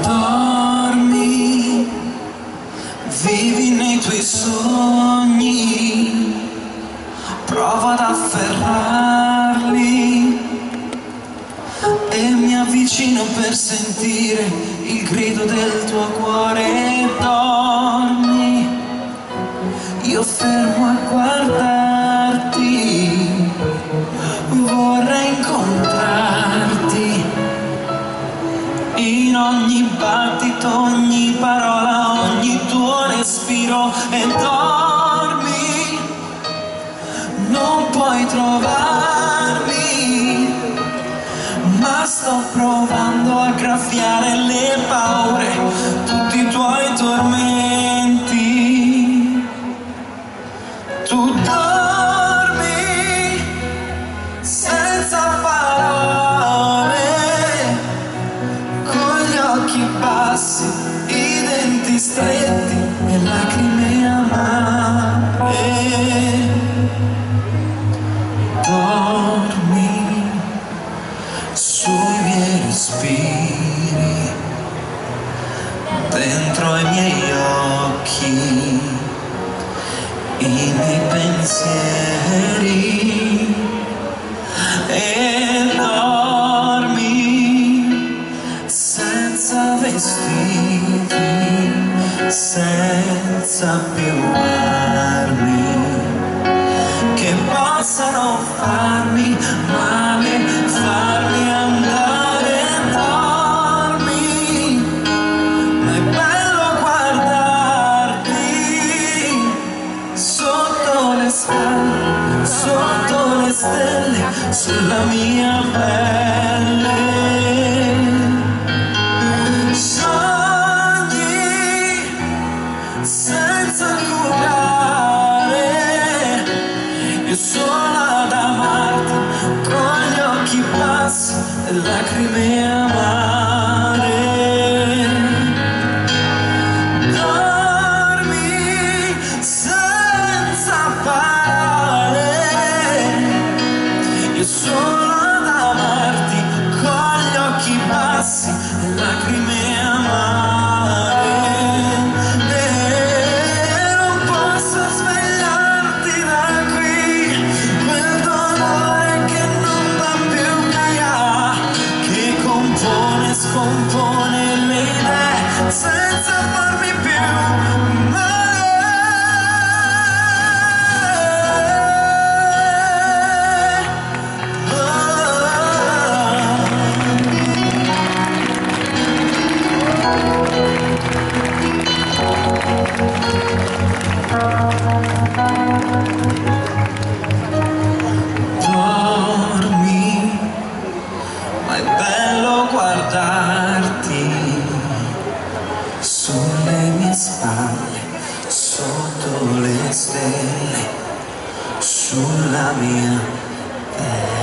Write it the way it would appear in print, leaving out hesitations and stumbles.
Dormi, vivi nei tuoi sogni, prova ad afferrarli e mi avvicino per sentire il grido del tuo cuore. Dormi, io fermo a guardarti, vorrei incontrarti in ogni battito, ogni parola, ogni tuo respiro. E dormi, non puoi trovarmi, ma sto provando a graffiare le paure, tutti i tuoi tormenti. Tu dormi senza parole, con gli occhi bassi, i denti stretti e lacrime amare. Dormi sui miei respiri, dentro ai miei occhi, i miei pensieri. E dormi senza vestiti, senza più armi che possano farmi male, farmi andare. Dormi, ma è bello guardarti sotto le scale, sotto le stelle, sulla mia pelle. Sogni senza curare, io sono ad amarti, con gli occhi bassi e lacrime amare. Dormi senza parole, io sono ad amarti, con gli occhi bassi e lacrime amare. E non posso svegliarti da qui, quel dolore che non va più via, che compone e scompone le idee senza farmi più male. Dormi, ma è bello guardarti sulle mie spalle, sotto le stelle, sulla mia pelle.